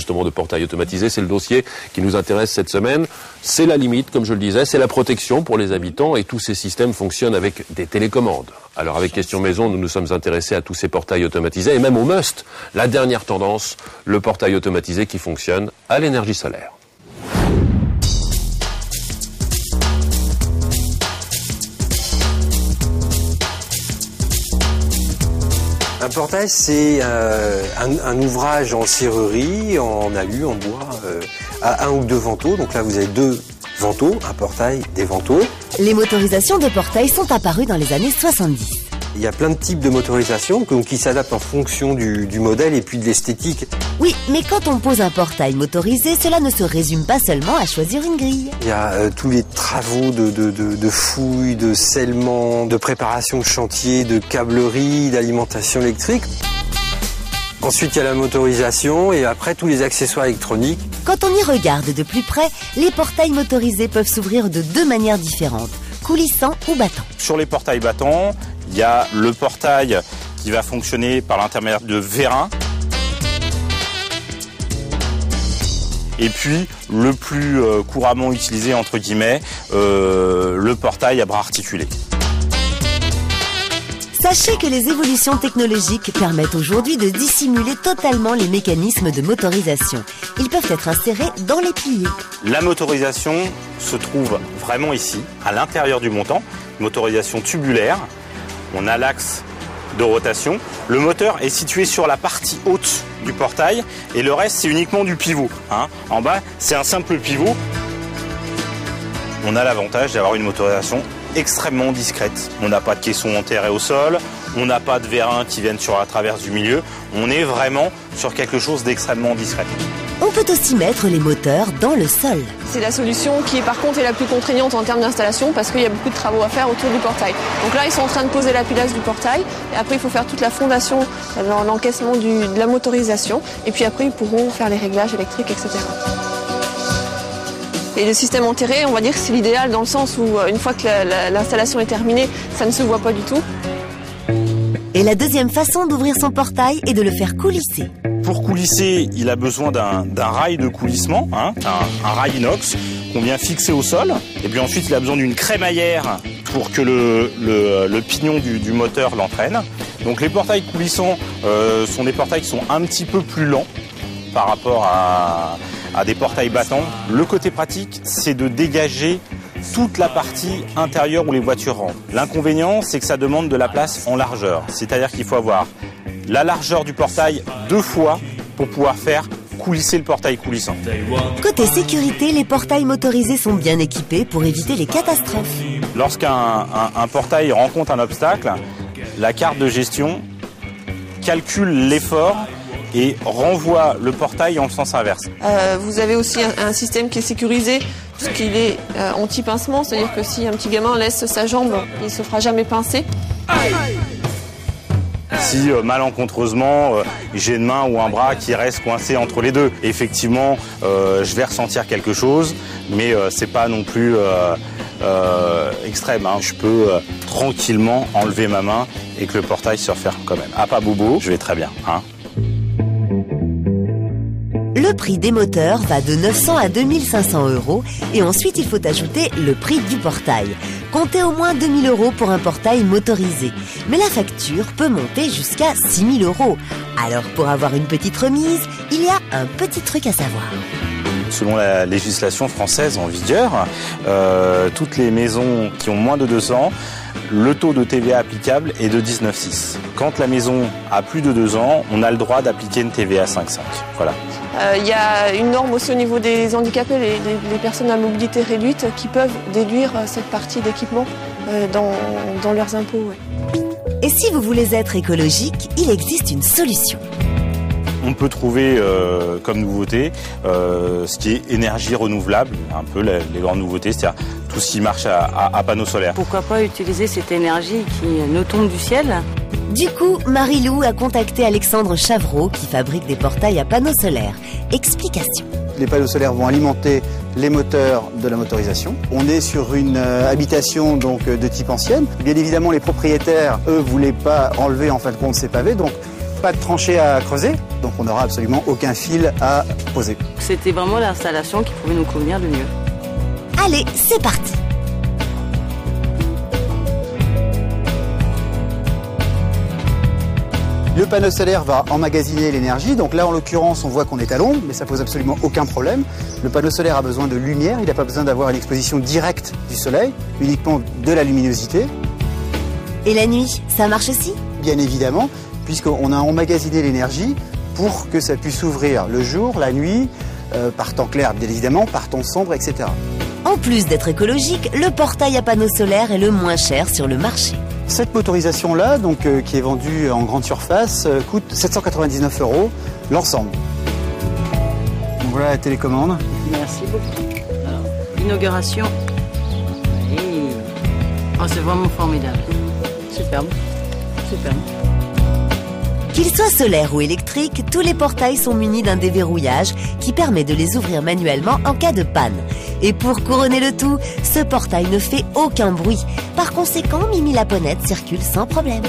justement de portail automatisé. C'est le dossier qui nous intéresse cette semaine. C'est la limite, comme je le disais, c'est la protection pour les habitants et tous ces systèmes fonctionnent avec des télécommandes. Alors avec Question Maison, nous nous sommes intéressés à tous ces portails automatisés et même au must, la dernière tendance, le portail automatisé qui fonctionne à l'énergie solaire. Un portail, c'est un ouvrage en serrurerie, en alu, en bois, à 1 ou 2 vantaux. Donc là, vous avez 2 vantaux, un portail, des vantaux. Les motorisations de portail sont apparues dans les années 70. Il y a plein de types de motorisation qui s'adaptent en fonction du modèle et puis de l'esthétique. Oui, mais quand on pose un portail motorisé, cela ne se résume pas seulement à choisir une grille. Il y a tous les travaux de fouilles, de scellement, de préparation de chantier, de câblerie, d'alimentation électrique. Ensuite, il y a la motorisation et après, tous les accessoires électroniques. Quand on y regarde de plus près, les portails motorisés peuvent s'ouvrir de 2 manières différentes, coulissant ou battant. Sur les portails battants, il y a le portail qui va fonctionner par l'intermédiaire de vérins. Et puis, le plus couramment utilisé, entre guillemets, le portail à bras articulés. Sachez que les évolutions technologiques permettent aujourd'hui de dissimuler totalement les mécanismes de motorisation. Ils peuvent être insérés dans les piliers. La motorisation se trouve vraiment ici, à l'intérieur du montant, motorisation tubulaire. On a l'axe de rotation. Le moteur est situé sur la partie haute du portail et le reste, c'est uniquement du pivot. En bas, c'est un simple pivot. On a l'avantage d'avoir une motorisation extrêmement discrète. On n'a pas de caisson enterré au sol, on n'a pas de vérins qui viennent sur la traverse du milieu. On est vraiment sur quelque chose d'extrêmement discret. On peut aussi mettre les moteurs dans le sol. C'est la solution qui, par contre, est la plus contraignante en termes d'installation parce qu'il y a beaucoup de travaux à faire autour du portail. Donc là, ils sont en train de poser la pilasse du portail et après, il faut faire toute la fondation, l'encaissement de la motorisation et puis après, ils pourront faire les réglages électriques, etc. Et le système enterré, on va dire que c'est l'idéal dans le sens où une fois que l'installation est terminée, ça ne se voit pas du tout. Et la deuxième façon d'ouvrir son portail est de le faire coulisser. Pour coulisser, il a besoin d'un rail de coulissement, un rail inox qu'on vient fixer au sol. Et puis ensuite, il a besoin d'une crémaillère pour que le pignon du moteur l'entraîne. Donc les portails coulissants sont des portails qui sont un petit peu plus lents par rapport à des portails battants. Le côté pratique, c'est de dégager toute la partie intérieure où les voitures rentrent. L'inconvénient, c'est que ça demande de la place en largeur. C'est-à-dire qu'il faut avoir la largeur du portail 2 fois pour pouvoir faire coulisser le portail coulissant. Côté sécurité, les portails motorisés sont bien équipés pour éviter les catastrophes. Lorsqu'un portail rencontre un obstacle, la carte de gestion calcule l'effort et renvoie le portail en le sens inverse. Vous avez aussi un système qui est sécurisé, puisqu'il est anti-pincement, c'est-à-dire que si un petit gamin laisse sa jambe, il ne se fera jamais pincer. Si malencontreusement j'ai une main ou un bras qui reste coincé entre les deux, effectivement je vais ressentir quelque chose, mais c'est pas non plus extrême. Je peux tranquillement enlever ma main et que le portail se referme quand même. Ah, pas bobo, je vais très bien. Le prix des moteurs va de 900 à 2500 € et ensuite il faut ajouter le prix du portail. Comptez au moins 2000 € pour un portail motorisé. Mais la facture peut monter jusqu'à 6000 €. Alors pour avoir une petite remise, il y a un petit truc à savoir. Selon la législation française en vigueur, toutes les maisons qui ont moins de 2 ans, le taux de TVA applicable est de 19,6. Quand la maison a plus de 2 ans, on a le droit d'appliquer une TVA 5,5. Voilà. Il y a une norme aussi au niveau des handicapés, les personnes à mobilité réduite, qui peuvent déduire cette partie d'équipement dans leurs impôts. Ouais. Et si vous voulez être écologique, il existe une solution. On peut trouver comme nouveauté ce qui est énergie renouvelable, un peu les grandes nouveautés, c'est-à-dire tout ce qui marche à panneaux solaires. Pourquoi pas utiliser cette énergie qui nous tombe du ciel ? Du coup, Marie-Lou a contacté Alexandre Chavreau qui fabrique des portails à panneaux solaires. Explication. Les panneaux solaires vont alimenter les moteurs de la motorisation. On est sur une habitation donc de type ancienne. Bien évidemment, les propriétaires, eux, voulaient pas enlever en fin de compte ces pavés, donc pas de tranchée à creuser, donc on n'aura absolument aucun fil à poser. C'était vraiment l'installation qui pouvait nous convenir le mieux. Allez, c'est parti! Le panneau solaire va emmagasiner l'énergie, donc là en l'occurrence on voit qu'on est à l'ombre, mais ça pose absolument aucun problème. Le panneau solaire a besoin de lumière, il n'a pas besoin d'avoir une exposition directe du soleil, uniquement de la luminosité. Et la nuit, ça marche aussi? Bien évidemment, puisqu'on a emmagasiné l'énergie pour que ça puisse s'ouvrir le jour, la nuit, par temps clair bien évidemment, par temps sombre, etc. En plus d'être écologique, le portail à panneaux solaires est le moins cher sur le marché. Cette motorisation-là, donc qui est vendue en grande surface, coûte 799 € l'ensemble. Donc voilà la télécommande. Merci beaucoup. Alors, inauguration. Oui. Oh, c'est vraiment formidable. Superbe. Superbe. Qu'ils soient solaires ou électriques, tous les portails sont munis d'un déverrouillage qui permet de les ouvrir manuellement en cas de panne. Et pour couronner le tout, ce portail ne fait aucun bruit. Par conséquent, Mimi la Ponette circule sans problème.